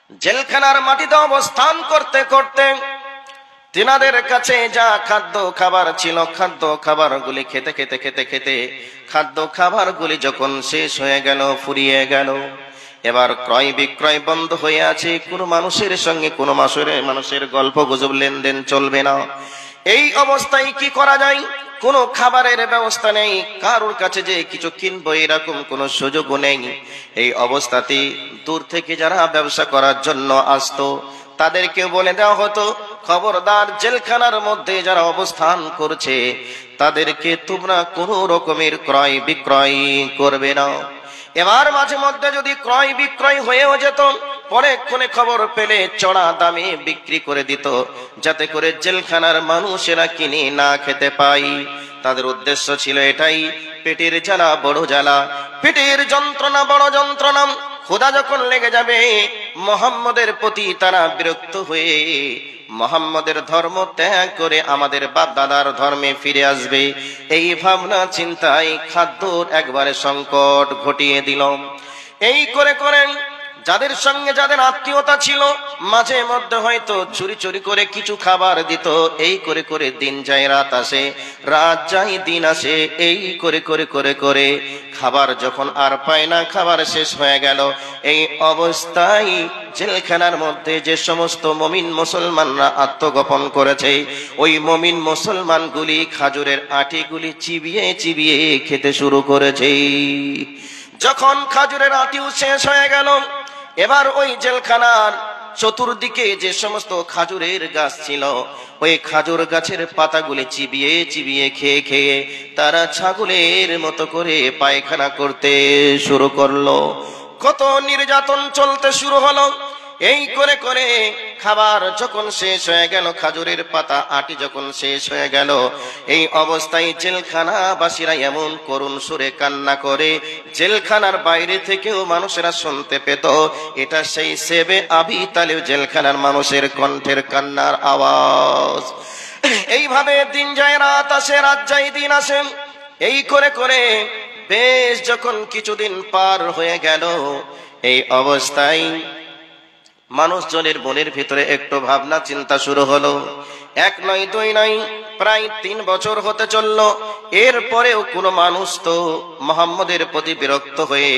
জেলখানার মাটিতে অবস্থান করতে করতে তিনাদের কাছে যা খাদ্য খাবার ছিল, খাদ্য খাবারগুলি খেতে খেতে খেতে খেতে খাদ্য খাবারগুলি যখন শেষ হয়ে গেল, ফুরিয়ে গেল, এবার ক্রয় বিক্রয় বন্ধ হয়ে আছে। কোনো মানুষের সঙ্গে কোনো মানুষের গল্প গুজব লেনদেন চলবে না। এই অবস্থায় কি করা যায়? কোনো খাবারের ব্যবস্থা নেই, কারোর কাছে যে কিছু কিনবো এরকম কোনো সুযোগও নেই। এই অবস্থাতে দূর থেকে যারা ব্যবসা করার জন্য আসতো তাদেরকে বলে দেওয়া হতো, খবরদার জেলখানার মধ্যে যারা অবস্থান করছে তাদেরকে তোমরা কোনো রকমের ক্রয় বিক্রয় করবে না। এবার মাঝে মধ্যে যদি ক্রয় বিক্রয় হয়েও যেত, পরেক্ষণে খবর পেলে চড়া দামে বিক্রি করে দিত, যাতে করে জেলখানার মানুষেরা কিনে না খেতে পায়। তাদের উদ্দেশ্য ছিল এটাই, পেটের জ্বালা বড় জ্বালা, পেটের যন্ত্রণা বড় যন্ত্রণা। ক্ষুধা যখন লেগে যাবে মুহাম্মদের প্রতি তারা বিরক্ত হয়ে মুহাম্মদের ধর্ম ত্যাগ করে আমাদের বাপ দাদার ধর্মে ফিরে আসবে। এই ভাবনা চিন্তায় খাদ্যর একবারে সংকট ঘটিয়ে দিল। এই করে করে যাদের সঙ্গে যাদের আত্মীয়তা ছিল মাঝে মধ্যে হয়তো চুরি চুরি করে কিছু খাবার দিত। এই করে করে দিন যায় রাত আসে, রাত যায় দিন আসে, এই করে করে করে করে খাবার যখন আর পায় না, খাবার শেষ হয়ে গেল। এই অবস্থায় জেলখানার মধ্যে যে সমস্ত মুমিন মুসলমানরা আত্মগোপন করেছে, ওই মুমিন মুসলমানগুলি খাজুরের আটিগুলি চিবিয়ে চিবিয়ে খেতে শুরু করেছে। যখন খাজুরের আটিও শেষ হয়ে গেল, এবার ওই জেলখানার চতুর্দিকে যে সমস্ত খাজুরের গাছ ছিল, ওই খাজুর গাছের পাতাগুলি চিবিয়ে চিবিয়ে খেয়ে খেয়ে তারা ছাগলের মতো করে পায়খানা করতে শুরু করলো। কত নির্যাতন চলতে শুরু হলো। এই করে করে খাবার যখন শেষ হয়ে গেল, খাজুরের পাতা আটি যখন শেষ হয়ে গেল, এই অবস্থায় জেলখানাবাসীরা এমন করুণ সুরে কান্না করে, জেলখানার বাইরে থেকেও মানুষেরা শুনতে পেত। এটা সেই সেবে আবি তালেব জেলখানার মানুষের কণ্ঠের কান্নার আওয়াজ। এইভাবে দিন যায় রাত আসে, রাত যায় দিন আসে। এই করে করে বেশ যখন কিছুদিন পার হয়ে গেল, এই অবস্থায় মানুষজনের মনের ভিতরে একটু ভাবনা চিন্তা শুরু হলো। এক নয় দুই নয়, প্রায় 3 বছর হতে চলল। এরপরেও কোনো মানুষ তো মুহাম্মদের প্রতি বিরক্ত হয়ে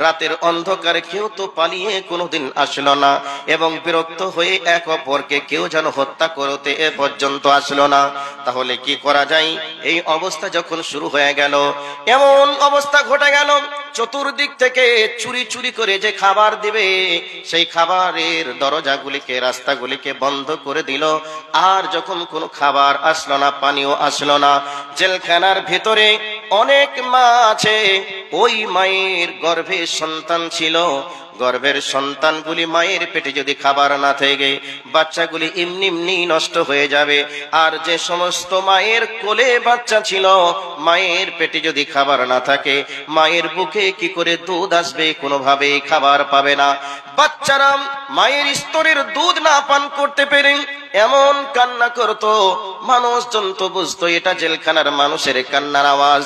রাতের অন্ধকারে কেউ তো পালিয়ে কোনোদিন আসলো না, এবং বিরক্ত হয়ে এক অপরকে কেউ যেন হত্যা করতে এ পর্যন্ত আসলো না। তাহলে কি করা যায়? এই অবস্থা যখন শুরু হয়ে গেল, এমন অবস্থা ঘটে গেল, চতুর্দিক থেকে চুরি চুরি করে যে খাবার দিবে সেই খাবারের দরজাগুলিকে, রাস্তাগুলিকে বন্ধ করে দিল। আর যখন কোনো খাবার আসলো না, পানিও আসলো না, জেলখানার ভিতরে অনেক মা আছে, ওই মায়ের গর্ভে সন্তান ছিল, গর্ভের সন্তানগুলি মায়ের পেটে যদি খাবার না থাকে বাচ্চাগুলি এমনি এমনি নষ্ট হয়ে যাবে। আর যে সমস্ত মায়ের কোলে বাচ্চা ছিল, মায়ের পেটে যদি খাবার না থাকে মায়ের বুকে কি করে দুধ আসবে? কোনোভাবেই খাবার পাবে না। বাচ্চারা মায়ের স্তরের দুধ না পান করতে পেরে এমন কান্না করতো, মানুষজন তো বুঝতো এটা জেলখানার মানুষের কান্নার আওয়াজ।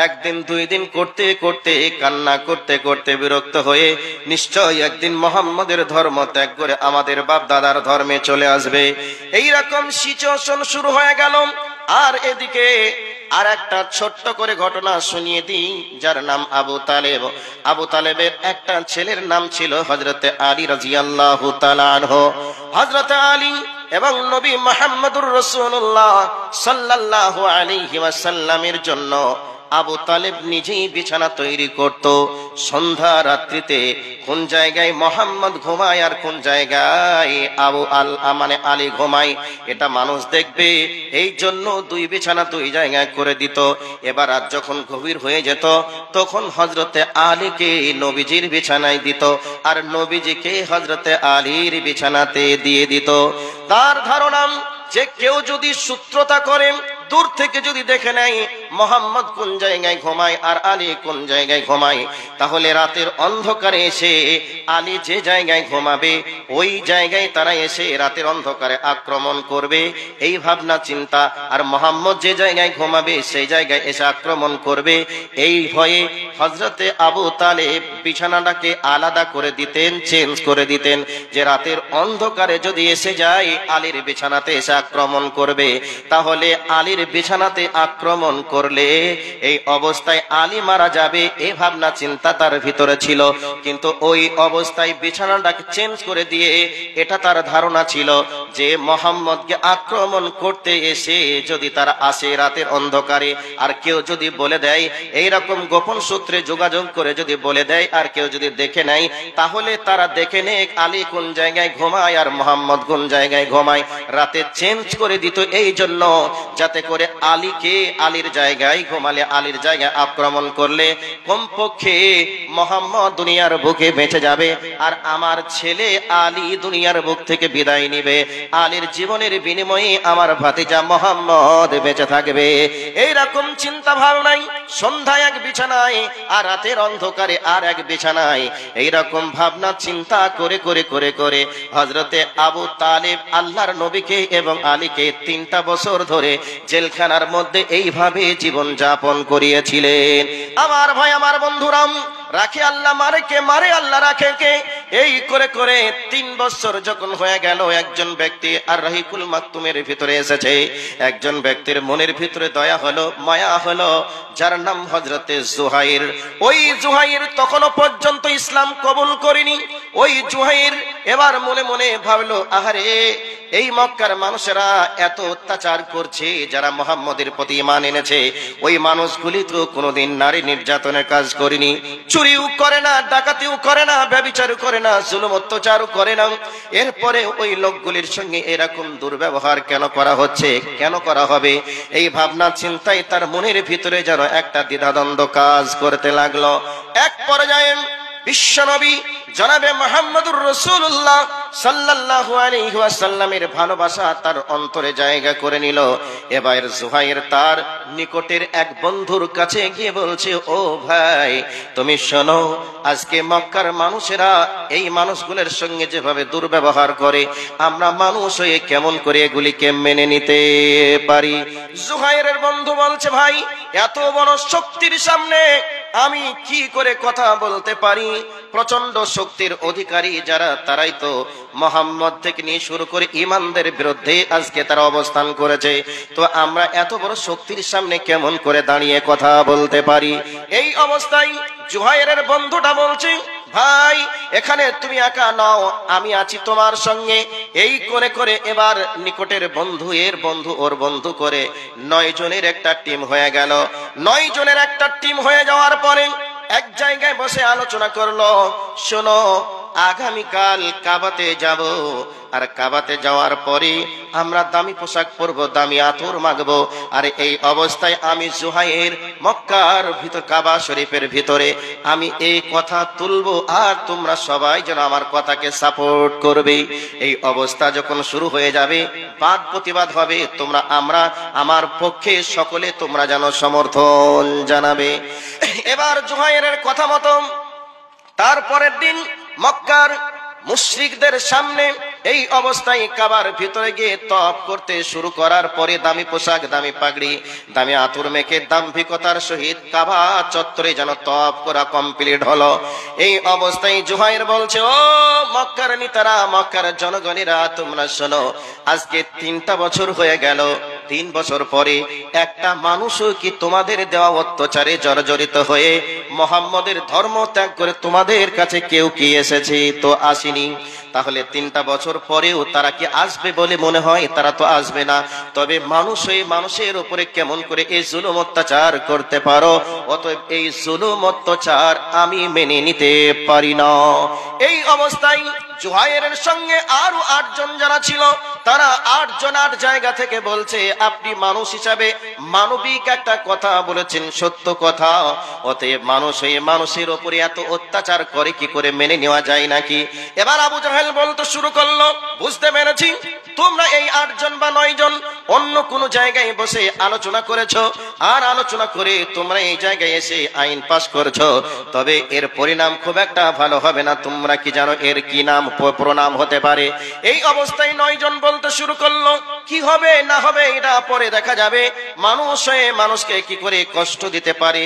একদিন দুই দিন করতে করতে কান্না করতে করতে বিরক্ত হয়ে নিশ্চয় একদিন মুহাম্মদের ধর্ম ত্যাগ করে আমাদের বাপ দাদার ধর্মে চলে আসবে। এইরকম সিচুয়েশন শুরু হয়ে গেল। আর এদিকে আর একটা ছোট্ট করে ঘটনা শুনিয়ে দিই, যার নাম আবু তালেব। আবু তালেবের একটা ছেলের নাম ছিল হযরতে আলী রাদিয়াল্লাহু তাআলা আনহু। হযরতে আলী এবং নবী মুহাম্মদুর রাসূলুল্লাহ সাল্লাল্লাহু আলাইহি ওয়াসাল্লামের জন্য আবু তালেব নিজেই বিছানা তৈরি করত। সন্ধ্যা রাত্রিতে কোন জায়গায় মোহাম্মদ ঘুমায় আর কোন জায়গায় আলী ঘুমায় এটা মানুষ দেখবে, এই জন্য দুই বিছানা দুই জায়গায় করে দিত। এবার রাত যখন গভীর হয়ে যেত তখন হযরতে আলীকে নবীজির বিছানায় দিত, আর নবীজিকে হযরতে আলীর বিছানাতে দিয়ে দিত। তার ধারণা যে কেউ যদি সূত্রতা করে, দূর থেকে যদি দেখে নেয় মোহাম্মদ কোন জায়গায় ঘুমায় আর আলী কোন জায়গায় ঘুমায়, তাহলে রাতের অন্ধকারে এসে আলী যে জায়গায় ঘুমাবে ওই জায়গায় তারা এসে রাতের অন্ধকারে আক্রমণ করবে, এই ভাবনা চিন্তা। আর মোহাম্মদ যে জায়গায় ঘুমাবে সেই জায়গায় এসে আক্রমণ করবে, এই ভয়ে হযরতে আবু তালেব বিছানাটাকে আলাদা করে দিতেন, চেঞ্জ করে দিতেন, যে রাতের অন্ধকারে যদি এসে যায় আলীর বিছানাতে এসে আক্রমণ করবে, তাহলে আলীর বিছানাতে আক্রমণ করলে এই অবস্থায় আলী মারা যাবে, এই ভাবনা চিন্তা তার ভিতরে ছিল। কিন্তু ওই অবস্থায় বিছানাটাকে চেঞ্জ করে দিয়ে এটা তার ধারণা ছিল যে মোহাম্মদকে আক্রমণ করতে এসে যদি তারা আসে রাতের অন্ধকারে আর কেউ যদি বলে দেয়, এইরকম গোপন সূত্রে যোগাযোগ করে যদি বলে দেয় আর কেউ যদি দেখে নেয়, তাহলে তারা দেখে নেয় আলী কোন জায়গায় ঘুমায় আর মোহাম্মদ কোন জায়গায় ঘুমায়, রাতে চেঞ্জ করে দিত এই জন্য যাতে করে আলীকে আলীর জায়গায় ঘুমালে আলীর জায়গায় আক্রমণ করলে কমপক্ষে মোহাম্মদ দুনিয়ার বুকে বেঁচে যাবে আর আমার ছেলে আলী দুনিয়ার বুক থেকে বিদায় নিবে, আলীর জীবনের বিনিময়ে আমার ভাতিজা মোহাম্মদ বেঁচে থাকবে। এইরকম চিন্তা ভাবনাই সন্ধ্যায় এক বিছানায় আর রাতের অন্ধকারে আর এক বিছানায়, এইরকম ভাবনা চিন্তা করে করে করে করে হযরতে আবু তালেব আল্লাহর নবীকে এবং আলীকে 3টা বছর ধরে জেলখানার মধ্যে এইভাবে জীবন যাপন করিয়েছিলেন। আমার ভাই, আমার বন্ধুরাম, রাখে আল্লাহ, মারে কে? মারে আল্লাহ, রাখে কে? এই করে করে 3 বছর যখন হয়ে গেল, একজন ব্যক্তি আর রাহিকুল মাকতুমের ভিতরে এসেছে, একজন ব্যক্তির মনের ভিতরে দয়া হলো, মায়া হলো, যার নাম হযরতে জুহাইর। ওই জুহাইর তখনও পর্যন্ত ইসলাম কবুল করেনি। ওই জুহাইর এবার মনে মনে ভাবলো, আহারে এই মক্কার মানুষেরা এত অত্যাচার করছে, যারা মুহাম্মদের প্রতি ঈমান এনেছে, ওই মানুষগুলি তো কোনোদিন নারী নির্যাতনের কাজ করেনি, চুরিও করে না, ডাকাতিও করে না, ব্যভিচারও করে না, জুলুম অত্যাচারও করে না, এরপরে ওই লোকগুলির সঙ্গে এরকম দুর্ব্যবহার কেন করা হচ্ছে, কেন করা হবে? এই ভাবনা চিন্তায় তার মনের ভিতরে যেন একটা দ্বিধাদ্বন্দ্ব কাজ করতে লাগলো। এক পর্যায়ে বিশ্বনবী জনাবে মুহাম্মদুর রাসূলুল্লাহ সাল্লাল্লাহু আলাইহি ওয়াসাল্লামের ভালোবাসা তার অন্তরে জায়গা করে নিল। এবার জুহাইর তার নিকটের এক বন্ধুর কাছে গিয়ে বলছে, ও ভাই, তুমি শোনো, আজকে মক্কার মানুষেরা এই মানুষগুলোর সঙ্গে যেভাবে দুর্ব্যবহার করে, আমরা মানুষ হয়ে কেমন করে এগুলিকে মেনে নিতে পারি? জুহাইরের বন্ধু বলছে, ভাই, এত বড় শক্তির সামনে আমি কি করে কথা বলতে পারি? প্রচন্ড শক্তির অধিকারী যারা, তারাই তো মুহাম্মদ থেকে নিয়ে শুরু করে ঈমানদের বিরুদ্ধে আজকে তারা অবস্থান করেছে, তো আমরা এত বড় শক্তির সামনে কেমন করে দাঁড়িয়ে কথা বলতে পারি? এই অবস্থায় জুহাইরের বন্ধুটা বলছে, ভাই, এখানে তুমি একা নাও, আমি আছি তোমার সঙ্গে। এই করে করে এবার নিকটের বন্ধু এর বন্ধু ওর বন্ধু করে 9 জনের একটা টিম হয়ে গেল। 9 জনের একটা টিম হয়ে যাওয়ার পরে এক জায়গায় বসে আলোচনা করলো, শোনো, আগামীকাল কাবাতে যাব, আর কাবাতে যাওয়ার পরে আমরা দামি পোশাক পরবো, দামি আতর মাখবো, আর এই অবস্থায় আমি জুহাইর মক্কার ভিতর কাবা শরীফের ভিতরে আমি এই কথা তুলবো, আর তোমরা সবাই যেন আমার কথাকে সাপোর্ট করবে। এই অবস্থা যখন শুরু হয়ে যাবে, বাদ প্রতিবাদ হবে, তোমরা আমরা আমার পক্ষে সকলে তোমরা যেন সমর্থন জানাবে। এবার জুহাইরের কথা মতো তারপরের দিন মক্কার মুশরিকদের সামনে এই অবস্থায় কাবার ভিতরে গিয়ে তওয়াফ করতে শুরু করার পরে দামি পোশাক, দামি পাগড়ি, দামি আতর মেখে দাম্ভিকতার সহিত কাবা চত্বরে যেন তওয়াফ করা কমপ্লিট হলো। এই অবস্থায় জুহাইর বলছে, ও মক্কার নেতারা, মক্কার জনগণেরা, তোমরা শোনো, আজকে 3টা বছর হয়ে গেল, 3 বছর পরে একটা মানুষও কি তোমাদের দেওয়া অত্যাচারে জর্জরিত হয়ে মুহাম্মদের ধর্ম ত্যাগ করে তোমাদের কাছে কেউ কি এসেছে? তো আসেনি। তাহলে 3টা বছর পরেও তারা কি আসবে বলে মনে হয়? তারা তো আসবে না। তবে মানুষ হয়ে মানুষের উপরে কেমন করে এই জুলুম অত্যাচার করতে পারো? অতএব এই জুলুম অত্যাচার আমি মেনে নিতে পারি না। এই অবস্থায় জুহাইরের সঙ্গে আরো 8 জন যারা ছিল তারা 8 জন 8 জায়গা থেকে বলছে আপনি মানুষ হিসাবে মানবিক একটা কথা বলেছেন, সত্য কথা, অতএব মানুষ হয়ে মানুষের উপরে এত অত্যাচার করে কি করে মেনে নেওয়া যায় নাকি? এবার আবু জাহেল বলতে শুরু করলো, বুঝতে পেরেছি তোমরা এই 8 জন বা 9 জন অন্য কোন জায়গায় বসে আলোচনা করেছো, আর আলোচনা করে তোমরা এই জায়গায় এসে আইন পাস করছো, তবে এর পরিণাম খুব একটা ভালো হবে না। তোমরা কি জানো এর কি নাম প্রণাম হতে পারে? এই অবস্থায় 9 জন বলতে শুরু করলো, কি হবে না হবে এটা পরে দেখা যাবে, মানুষ হয়ে মানুষকে কি করে কষ্ট দিতে পারে?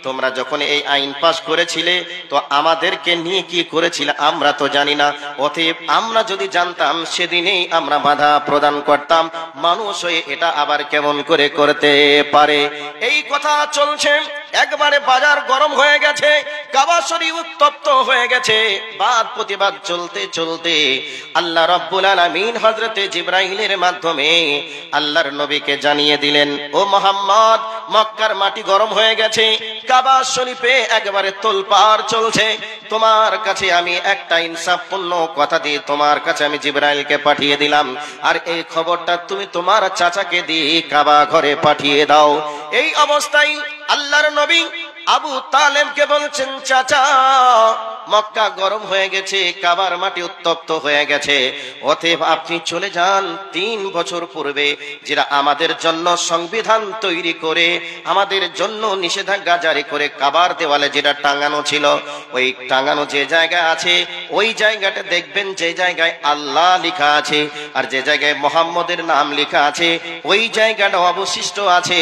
তোমরা যখন এই আইন পাস করেছিলে তো আমাদেরকে নিয়ে কি করেছিলে আমরা তো জানি না, অতএব আমরা যদি জানতাম সেদিনেই আমরা বাধা প্রদান করতাম, মানুষ হয়ে এটা আবার কেমন করে করতে পারে? এই কথা চলছে, একবারে বাজার গরম হয়ে গেছে, কাবা শরীফ উত্তপ্ত হয়ে গেছে। বাদ প্রতিবাদ চলতে চলতে আল্লাহ রাব্বুল আলামিন হযরতে জিবরাইলের মাধ্যমে আল্লাহর নবীকে জানিয়ে দিলেন, ও মুহাম্মদ, মক্কার মাটি গরম হয়ে গেছে, কাবা শরীফে একবারে তোলপাড় চলছে, তোমার কাছে আমি একটা ইনসাফপূর্ণ কথা দিয়ে তোমার কাছে আমি জিবরাইলকে পাঠিয়ে দিলাম, আর এই খবরটা তুমি তোমার চাচাকে দিয়ে কাবা ঘরে পাঠিয়ে দাও। এই অবস্থায় আল্লাহর নবী আবু তালেবকে বলছেন, চাচা, মক্কা গরম হয়ে গেছে, কাবার মাটি উত্তপ্ত হয়ে গেছে, অতএব আপনি চলে যান 3 বছর পূর্বে যারা আমাদের জন্য সংবিধান তৈরি করে আমাদের জন্য নিষেধাজ্ঞা জারি করে কাবার দেওয়ালে যেটা টাঙানো ছিল, ওই টাঙানো যে জায়গা আছে ওই জায়গাটা দেখবেন যে জায়গায় আল্লাহ লেখা আছে আর যে জায়গায় মুহাম্মদের নাম লেখা আছে ওই জায়গাটা অবশিষ্ট আছে,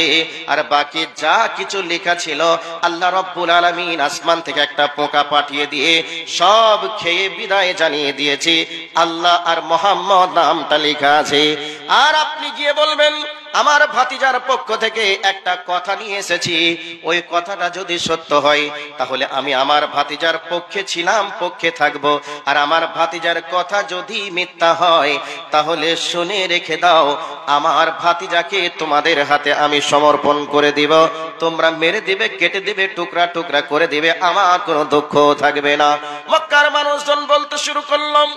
আর বাকি যা কিছু লেখা ছিল আল্লাহ রাব্বুল আলামিন আসমান থেকে একটা পোকা পাঠিয়ে দিয়ে সব খেয়ে বিদায় জানিয়ে দিয়েছে আল্লাহ আর মুহাম্মদ নামটা লেখা আছে। আর আপনি গিয়ে বলবেন আমার ভাতিজার পক্ষ থেকে একটা কথা নিয়ে এসেছি, ওই কথাটা যদি সত্য হয় তাহলে আমি আমার ভাতিজার পক্ষে ছিলাম, পক্ষে থাকবো, আর আমার ভাতিজার কথা যদি মিথ্যা হয় তাহলে শুনে রেখে দাও, আমার ভাতিজাকে তোমাদের হাতে আমি সমর্পণ করে দিব, তোমরা মেরে দিবে, কেটে দিবে, টুকরা টুকরা করে দিবে, আমার কোনো দুঃখ থাকবে না। মক্কার মানুষজন বলতে শুরু করলাম,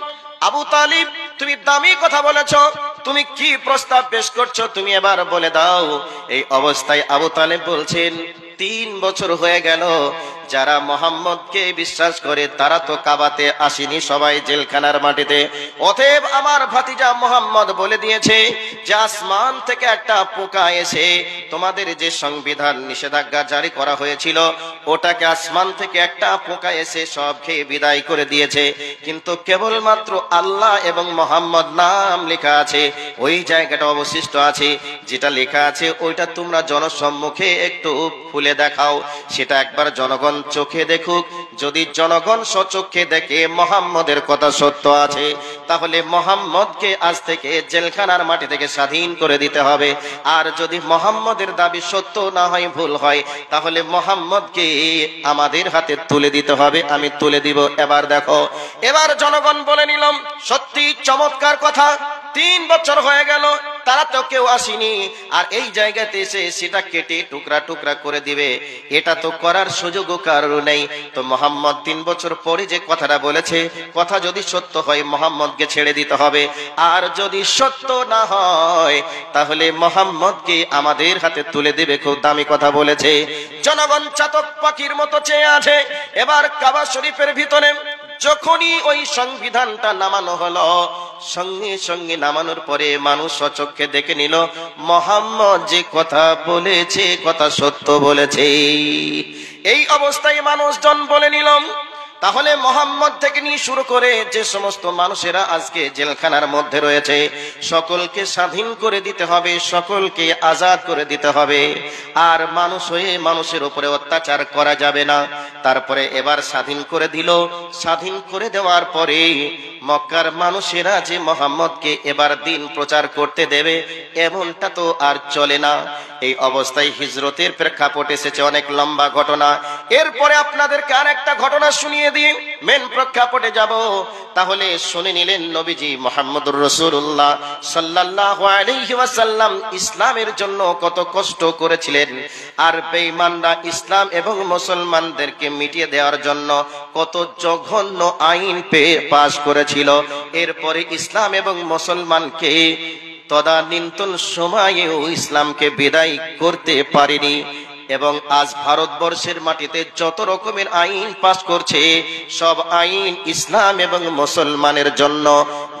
আবু তালিব তুমি দামি কথা বলেছো, তুমি কি প্রস্তাব পেশ করছো তুমি এবার বলে দাও। এই অবস্থায় আবু তালেব বলছেন, 3 বছর হয়ে গেল, যারা মোহাম্মদকে বিশ্বাস করে তারা তো কাবাতে আসেনি, সবাই জেলখানার মাটিতে, অতএব আমার ভাতিজা মোহাম্মদ বলে দিয়েছে যে আসমান থেকে একটা পোকা এসে তোমাদের যে সংবিধান নিষেধাজ্ঞা জারি করা হয়েছিল ওটাকে আসমান থেকে একটা পোকা এসে সব খেয়ে বিদায় করে দিয়েছে, কিন্তু কেবলমাত্র আল্লাহ এবং মোহাম্মদ নাম লেখা আছে ওই জায়গাটা অবশিষ্ট আছে, যেটা লেখা আছে ওইটা তোমরা জনসম্মুখে একটু খুলে দেখাও, সেটা একবার জনগণ চোখে দেখুক, যদি জনগণ সচক্ষে দেখে মোহাম্মদের কথা সত্য আছে তাহলে মোহাম্মদকে আজ থেকে জেলখানার মাটি থেকে স্বাধীন করে দিতে হবে, আর যদি মোহাম্মদের দাবি সত্য না হয়, ভুল হয়, তাহলে মোহাম্মদকে আমাদের হাতে তুলে দিতে হবে, আমি তুলে দিব। এবার দেখো, এবার জনগণ বলে নিলাম সত্যি চমৎকার কথা, 3 বছর হয়ে গেল তারা তো কেউ আসেনি, আর এই জায়গাতে এসে সেটা কেটে টুকরা টুকরা করে দিবে, এটা তো করার সুযোগও কারো নেই। তো মোহাম্মদ 3 বছর পরে যে কথাটা বলেছে, কথা যদি সত্য হয় মোহাম্মদকে ছেড়ে দিতে হবে, আর যদি সত্য না হয় তাহলে মোহাম্মদকে আমাদের হাতে তুলে দিবে। খুব দামি কথা বলেছে। জনগণ চাতক পাখির মতো চেয়ে আছে। এবার কাবা শরীফের ভিতরে যখনই ওই সংবিধানটা নামানো হলো, সঙ্গে সঙ্গে নামানোর পরে মানুষ সচক্ষে দেখে নিল মুহাম্মদ যে কথা বলেছে কথা সত্য বলেছে। এই অবস্থায় মানুষজন বলে নিলাম তাহলে মুহাম্মদ থেকে নিয়ে শুরু করে যে সমস্ত মানুষেরা আজকে জেলখানার মধ্যে রয়েছে সকলকে স্বাধীন করে দিতে হবে, সকলকে আজাদ করে দিতে হবে, আর মানুষ হয়ে মানুষের উপরে অত্যাচার করা যাবে না। তারপরে এবার স্বাধীন করে দিল। স্বাধীন করে দেওয়ার পরে মক্কার মানুষেরা যে মুহাম্মদকে এবার দিন প্রচার করতে দেবে এমনটা তো আর চলে না। এই অবস্থায় হিজরতের প্রেক্ষাপট এসেছে, অনেক লম্বা ঘটনা। এরপরে আপনাদেরকে আর একটা ঘটনা শুনিয়ে দিয়ে দিয়ে মেন প্রেক্ষাপটে যাব। তাহলে শুনে নিলেন নবীজি মুহাম্মদুর রাসূলুল্লাহ সাল্লাল্লাহু আলাইহি ওয়াসাল্লাম ইসলামের জন্য কত কষ্ট করেছিলেন, আর বেঈমানরা ইসলাম এবং মুসলমানদেরকে মিটিয়ে দেওয়ার জন্য কত জঘন্য আইন পাস করেছিল। এরপরে ইসলাম এবং মুসলমানকে তদানীন্তন সময়েও ইসলামকে বিদায় করতে পারেনি। এবং আজ ভারতবর্ষের মাটিতে যত রকমের আইন পাস করছে, সব আইন ইসলাম এবং মুসলমানের জন্য।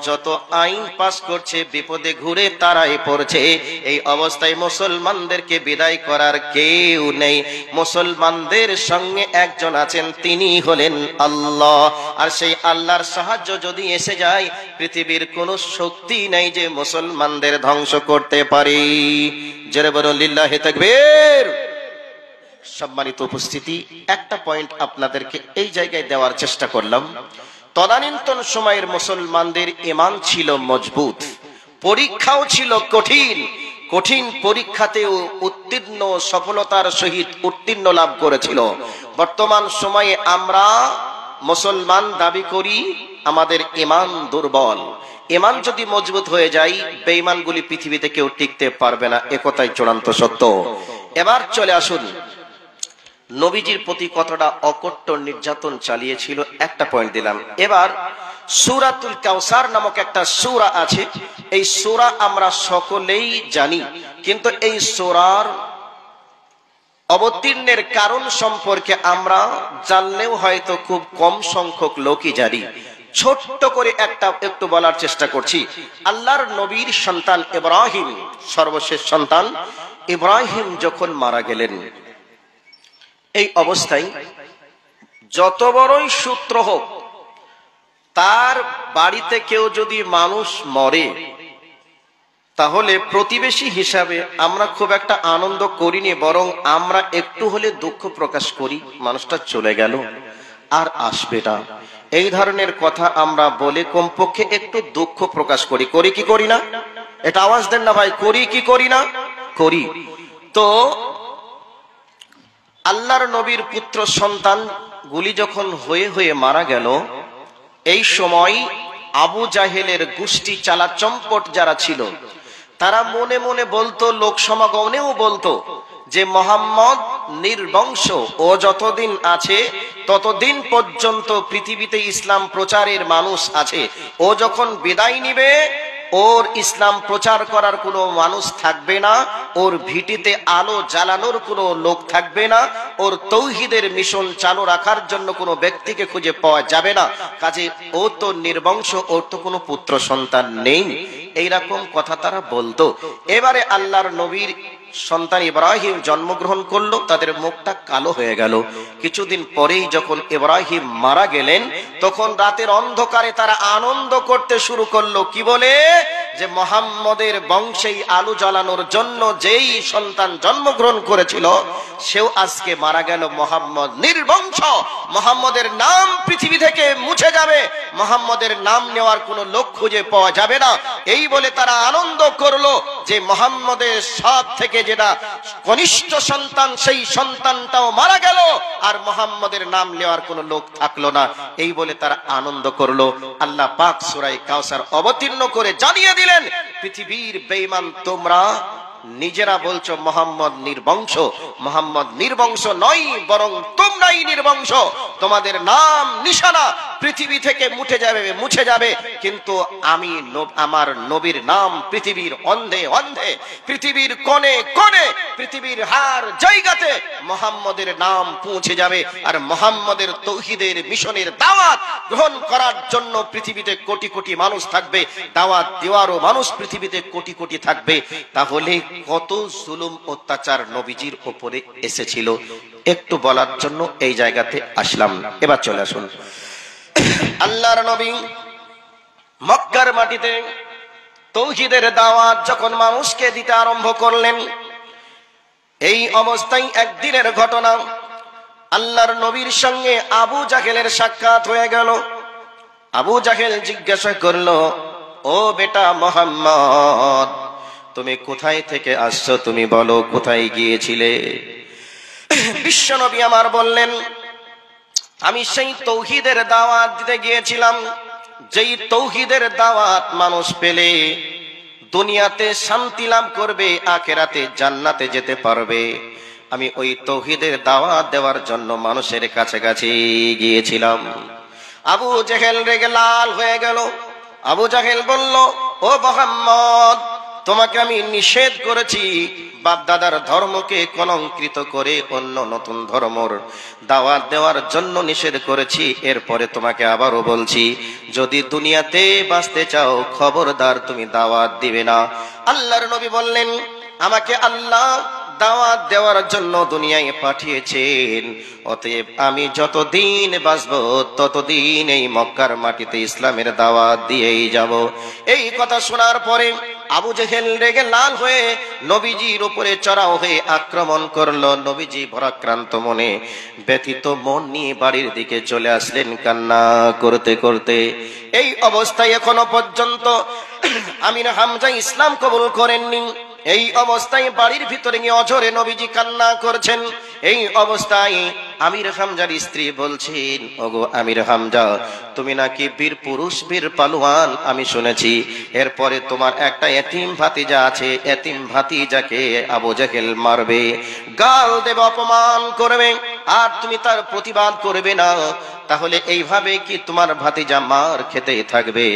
যত আইন পাস করছে বিপদে ঘুরে তারাই পড়ছে। এই অবস্থায় মুসলমানদেরকে বিদায় করার কেউ নেই। মুসলমানদের সঙ্গে একজন আছেন, তিনি হলেন আল্লাহ। আর সেই আল্লাহর সাহায্য যদি এসে যায়, পৃথিবীর কোনো শক্তি নেই যে মুসলমানদের ধ্বংস করতে পারে। জোরে বলুন লিল্লাহি তাকবীর। সম্মানিত উপস্থিতি, একটা পয়েন্ট আপনাদেরকে এই জায়গায় দেওয়ার চেষ্টা করলাম। তদানীন্তন সময়ের মুসলমানদের ঈমান ছিল মজবুত, পরীক্ষাও ছিল কঠিন। কঠিন পরীক্ষাতেও উত্তীর্ণ, সফলতার সহিত উত্তীর্ণ লাভ করেছিল। বর্তমান সময়ে আমরা মুসলমান দাবি করি, আমাদের ঈমান দুর্বল। ঈমান যদি মজবুত হয়ে যায়, বেঈমানগুলি পৃথিবীতে কেউ টিকতে পারবে না, একথাই চূড়ান্ত সত্য। এবার চলে আসুন, নবীজির প্রতি কতটা অকট্ট নির্যাতন চালিয়েছিল, একটা পয়েন্ট দিলাম। এবার সূরাতুল কাউসার নামক একটা সূরা আছে। এই সূরা আমরা সকলেই জানি, কিন্তু এই সূরার অবতীর্ণের কারণ সম্পর্কে আমরা জানলেও হয়তো খুব কম সংখ্যক লোকই জানি। ছোট্ট করে একটু বলার চেষ্টা করছি। আল্লাহর নবীর সন্তান ইব্রাহিম, সর্বশেষ সন্তান ইব্রাহিম যখন মারা গেলেন, এই অবস্থায় যত বড়ই সূত্র হোক, তার বাড়িতে কেউ যদি মানুষ মরে, তাহলে প্রতিবেশী হিসাবে আমরা খুব একটা আনন্দ করিনি, বরং আমরা একটু হলে দুঃখ প্রকাশ করি, মানুষটা চলে গেল আর আসবে না। এই ধরনের কথা আমরা বলে কমপক্ষে একটু দুঃখ প্রকাশ করি। করি কি করি না? এটা আওয়াজ দেন না ভাই, করি কি করি না? করি। তো আল্লাহর নবীর পুত্র সন্তান গুলি যখন হয়ে হয়ে মারা গেল, এই সময় আবু জাহেলের গোষ্ঠী চালা চম্পট যারা ছিল, তারা মনে মনে বলতো, লোক সমাগমেও বলতো যে মুহাম্মদ নির্বংশ, ও যতদিন আছে ততদিন পর্যন্ত পৃথিবীতে ইসলাম প্রচারের মানুষ আছে। ও যখন বিদায় নিবে, ওর ইসলাম প্রচার করার কোনো মানুষ থাকবে না, ওর ভিটিতে আলো জ্বালানোর কোনো লোক থাকবে না, ওর তৌহিদের মিশন চালু রাখার জন্য কোনো ব্যক্তিকে খুঁজে পাওয়া যাবে না। কাজে ও তো নির্বংশ, ওর তো কোনো পুত্র সন্তান নেই, এইরকম কথা তারা বলতো। এবারে আল্লাহর নবীর সন্তান ইব্রাহিম জন্মগ্রহণ করলো, তাদের মুখটা কালো হয়ে গেল। কিছুদিন পরেই যখন ইব্রাহিম মারা গেলেন, তখন রাতের অন্ধকারে তারা আনন্দ করতে শুরু করলো। কি বলে? যে মুহাম্মদের বংশেই আলো জ্বালানোর জন্য যেই সন্তান জন্মগ্রহণ করেছিল, সেও আজকে মারা গেল। মুহাম্মদ নির্বংশ, মুহাম্মদের নাম পৃথিবী থেকে মুছে যাবে, মুহাম্মদের নাম নেওয়ার কোনো লোক খুঁজে পাওয়া যাবে না। এই বলে তারা আনন্দ করলো যে মুহাম্মদের সব থেকে যেটা কনিষ্ঠ সন্তান, সেই সন্তানটাও মারা গেল, আর মুহাম্মদের নাম নেওয়ার কোনো লোক থাকলো না। এই বলে তারা আনন্দ করলো। আল্লাহ পাক সূরা কাউসার অবতীর্ণ করে জানিয়ে দিলেন, পৃথিবীর বেঈমান তোমরা নিজেরা বলছো মুহাম্মদ নির্বংশ। মুহাম্মদ নির্বংশ নয়, বরং তোমরাই নির্বংশ। তোমাদের নাম নিশানা পৃথিবী থেকে মুছে যাবে, কিন্তু আমি আমার নবীর নাম পৃথিবীর অন্ধে অন্ধে, পৃথিবীর কোণে কোণে, পৃথিবীর হার জায়গাতে মুহাম্মদের নাম পৌঁছে যাবে। আর মুহাম্মদের তৌহিদের মিশনের দাওয়াত গ্রহণ করার জন্য পৃথিবীতে কোটি কোটি মানুষ থাকবে, দাওয়াত দেওয়ারও মানুষ পৃথিবীতে কোটি কোটি থাকবে। তাহলে কত জুলুম অত্যাচার নবীজির উপরে এসেছিল, একটু বলার জন্য এই জায়গাতে আসলাম। এবার চলে আসুন, আল্লাহর নবী মক্কার মাটিতে তৌহিদের দাওয়াত যখন মানুষকে দিতে আরম্ভ করলেন, এই অবস্থায় একদিনের ঘটনা, আল্লাহর নবীর সঙ্গে আবু জাহেলের সাক্ষাৎ হয়ে গেল। আবু জাহেল জিজ্ঞাসা করলো, ও বেটা মুহাম্মদ, তুমি কোথায় থেকে আসছো? তুমি বলো, কোথায় গিয়েছিলে? বিশ্বনবী আমার বললেন, আমি সেই তৌহিদের দাওয়াত দিতে গিয়েছিলাম, যেই তৌহিদের দাওয়াত মানুষ পেলে দুনিয়াতে শান্তি লাভ করবে, আখিরাতে জান্নাতে যেতে পারবে। আমি ওই তৌহিদের দাওয়াত দেওয়ার জন্য মানুষের কাছে কাছে গিয়েছিলাম। আবু জেহেল রেগে লাল হয়ে গেল। আবু জাহেল বলল, ও মুহাম্মদ, তোমাকে আমি নিষেধ করেছি বাপ দাদার ধর্মকে কলঙ্কিত করে অন্য নতুন ধর্মর দাওয়াত দেওয়ার জন্য নিষেধ করেছি। এরপরে তোমাকে আবারও বলছি, যদি দুনিয়াতে বাঁচতে চাও খবরদার তুমি দাওয়াত দিবে না। আল্লাহর নবী বললেন, আমাকে আল্লাহ দাওয়াত দেওয়ার জন্য দুনিয়ায় পাঠিয়েছেন, অতএব আমি যতদিন বাঁচবো ততদিন এই মক্কার মাটিতে ইসলামের দাওয়াত দিয়েই যাব। এই কথা শোনার পরে আবু জেহেল রেগে লাল হয়ে নবীজির উপরে চড়াও হয়ে আক্রমণ করলো। নবীজি ভরাক্রান্ত মনে, ব্যথিত মন নিয়ে বাড়ির দিকে চলে আসলেন কান্না করতে করতে। এই অবস্থায় এখনো পর্যন্ত আমির হামজা ইসলাম কবুল করেননি। এই অবস্থায় বাড়ির ভিতরে গিয়ে অঝরে নবীজি কান্না করছেন। এই অবস্থায় আমির হামজার স্ত্রী বলছেন, ওগো আমির হামজা, তুমি নাকি বীর পুরুষ, বীর পালোয়ান আমি শুনেছি। এরপরে তোমার একটা এতিম ভাতিজা আছে, এতিম ভাতিজাকে আবু জেহেল মারবে, গাল দেবে, অপমান করবে, আর তুমি তার প্রতিবাদ করবে না। তাহলে এইভাবে কি তোমার ভাতিজা মার খেতে থাকবে?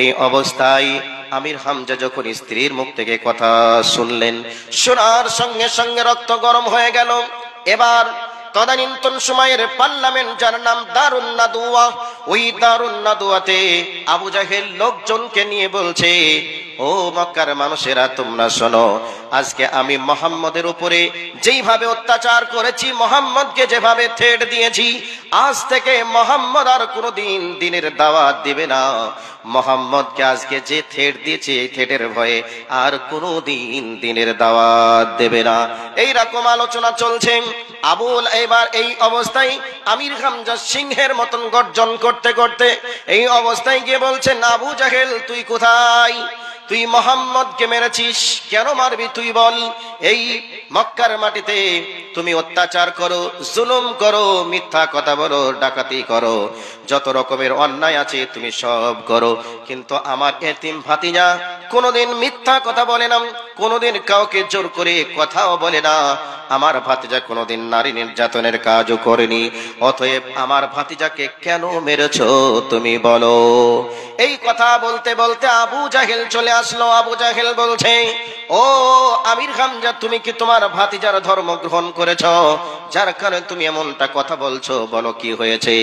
এই অবস্থায় আমির হামজা যখন স্ত্রীর মুখ থেকে কথা শুনলেন, শোনার সঙ্গে সঙ্গে রক্ত গরম হয়ে গেল। এবার তদানীন্তন সময়ের পার্লামেন্ট, যার নাম দারুন নাদুয়া, ওই দারুন নাদুয়াতে আবু জাহেল লোকজনকে নিয়ে বলছে, ও মক্কার মানুষেরা তোমরা শোনো, আজকে আমি মুহাম্মদের উপরে যেইভাবে অত্যাচার করেছি, মুহাম্মদকে যেভাবে থ্রেট দিয়েছি, আজ থেকে মুহাম্মদ আর কোনোদিন দিনের দাওয়াত দিবে না। মুহাম্মদকে আজকে যে থ্রেট দিয়েছে, এই থ্রেটের ভয়ে আর কোনোদিন দিনের দাওয়াত দেবে না। এইরকম আলোচনা চলছে। আবুল এবার এই অবস্থায় আমির হামজা সিংহের মতন গর্জন করতে করতে এই অবস্থায় গিয়ে বলছেন, আবু জাহেল তুই কোথায়? তুই মুহাম্মদকে মেরেছিস, কেন মারবি তুই বল? এই মক্কার মাটিতে তুমি অত্যাচার করো, জুলুম করো, মিথ্যা কথা বলো, ডাকাতি করো, যত রকমের অন্যায় আছে তুমি সব করো, কিন্তু আমার এতিম ভাতিজা কোনোদিন মিথ্যা কথা বলে না, কোনোদিন কাউকে জোর করে কথাও বলে না, আমার ভাতিজা কোনোদিন নারী নির্যাতনের কাজও করেনি, অতএব আমার ভাতিজাকে কেন মেরেছো তুমি বলো? এই কথা বলতে বলতে আবু জাহেল চলে আসলো। আবু জাহেল বলছে, ও আমির হামজা, তুমি কি তোমার ভাতিজার ধর্ম গ্রহণ করেছো, যার কারণে তুমি এমনটা কথা বলছো? বলো কি হয়েছে?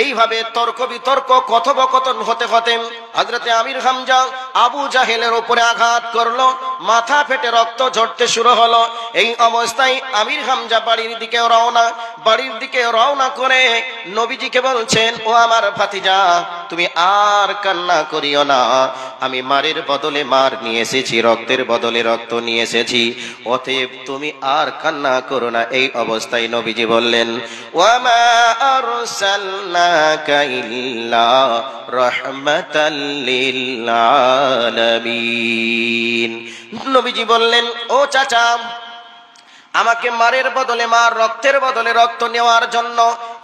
এইভাবে তর্ক বিতর্ক কথোপকথন হতে হতে হযরতে আমির হামজা আবু জাহেলের উপরে আঘাত করলো, মাথা ফেটে রক্ত ঝরতে শুরু হলো। এই অবস্থায় আমির হামজা বাড়ির দিকে রওনা করে নবীজিকে বলছেন, ও আমার ভাতিজা, তুমি আর কান্না করিও না, আমি মারের বদলে মার নিয়ে এসেছি, রক্তের বদলে রক্ত নিয়ে এসেছি, অতএব তুমি আর কান্না করো না। এই অবস্থায় নবীজি বললেন, ওয়ামা আরসালনাকা ইল্লা রাহমাতাল লিল আলামিন। নবীজি বললেন, ও চাচা, আমাকে মারের বদলে মার, রক্তের বদলে রক্ত নেওয়ার জন্য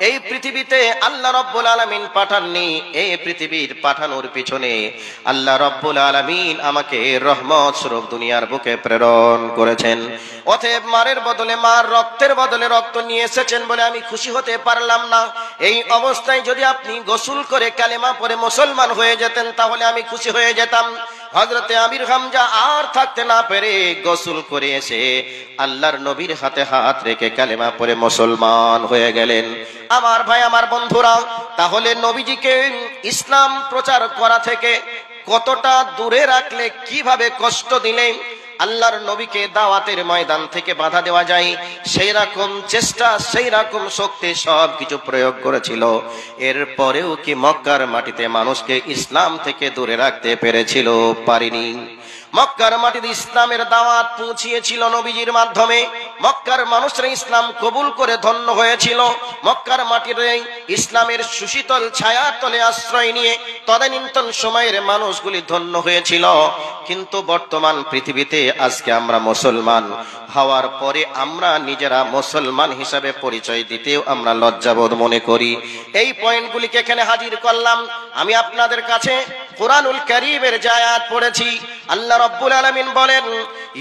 এই পৃথিবীতে আল্লাহ রব্বুল আলামিন পাঠাননি। এই পৃথিবীর পাঠানোর পিছনে আল্লাহ রব্বুল আলামিন আমাকে রহমত স্বরূপ দুনিয়ার বুকে প্রেরণ করেছেন। অতএব মারের বদলে মার, রক্তের বদলে রক্ত নিয়ে এসেছেন বলে আমি খুশি হতে পারলাম না। এই অবস্থায় যদি আপনি গোসল করে কালেমা পড়ে মুসলমান হয়ে যেতেন, তাহলে আমি খুশি হয়ে যেতাম। হযরতে আমির হামজা আর থাকতে না পেরে গোসল করে এসে আল্লাহর নবীর হাতে হাত রেখে কালেমা পড়ে মুসলমান হয়ে গেলেন। আমার ভাই, আমার বন্ধুরা, তাহলে নবীজিকে ইসলাম প্রচার করা থেকে কতটা দূরে রাখলে, কিভাবে কষ্ট দিলে আল্লাহর নবীকে দাওয়াতের ময়দান থেকে বাধা দেওয়া যায়, সেই রকম চেষ্টা, সেই রকম শক্তি সবকিছু প্রয়োগ করেছিল। এরপরেও কি মক্কার মাটিতে মানুষকে ইসলাম থেকে দূরে রাখতে পেরেছিল? পারিনি। মক্কার মাটিতে ইসলামের দাওয়াত পৌঁছিয়েছিল নবীজির মাধ্যমে, মক্কার মানুষরা ইসলাম কবুল করে ধন্য হয়েছিল। মক্কার মাটির এই ইসলামের সুশীতল ছায়ার তলে আশ্রয় নিয়ে তদানীন্তন সময়ের মানুষগুলি ধন্য হয়েছিল। কিন্তু বর্তমান পৃথিবীতে আজকে আমরা মুসলমান হওয়ার পরে আমরা নিজেরা মুসলমান হিসাবে পরিচয় দিতেও আমরা লজ্জাবোধ মনে করি। এই পয়েন্টগুলিকে এখানে হাজির করলাম। আমি আপনাদের কাছে কুরআনুল কারীমের যে আয়াত পড়েছি, আল্লাহ রাব্বুল আলামিন বলেন,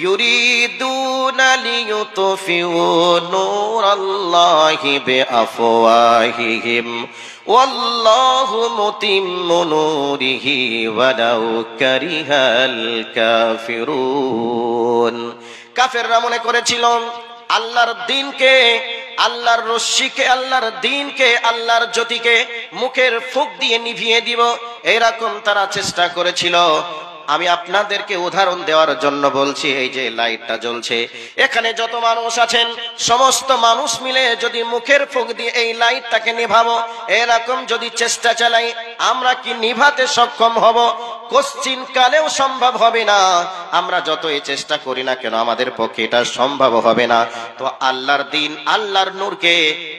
ইউরিদুনা লিয়ুতফিউ নূরাল্লাহি বিআফওয়াহিহিম ওয়াল্লাহু মুতিম্মু নূরিহি ওয়ালাউ কারিহাল কাফিরুন। কাফেররা মনে করেছিল আল্লাহর দ্বীনকে, আল্লাহর রশ্মিকে, আল্লাহর দ্বীনকে, আল্লাহর জ্যোতিকে মুখের ফুঁক দিয়ে নিভিয়ে দিব, এরকম তারা চেষ্টা করেছিল। আমি আপনাদেরকে উদাহরণ দেওয়ার জন্য বলছি, এই যে লাইটটা জ্বলছে, এখানে যত মানুষ আছেন সমস্ত মানুষ মিলে যদি মুখের ফুঁক দিয়ে এই লাইটটাকে নিভাবো, এরকম যদি চেষ্টা চালাই, আমরা কি নিভাতে সক্ষম হব? কোশ্চিন কালেও সম্ভব হবে না। আমরা যতই চেষ্টা করি না কেন আমাদের পক্ষে এটা সম্ভব হবে না। তো আল্লাহর দ্বীন, আল্লাহর নূরকে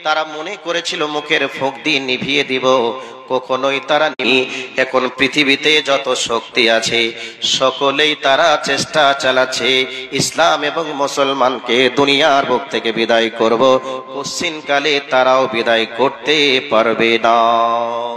তারা মনে করেছিল মুখের ফুঁক দিয়ে নিভিয়ে দিব, কখনোই তারা এখন পৃথিবীতে যত শক্তি আছে সকলেই তারা চেষ্টা চালাচ্ছে ইসলাম এবং মুসলমানকে দুনিয়ার বুক থেকে বিদায় করব, কোশ্চিন কালে তারাও বিদায় করতে পারবে না।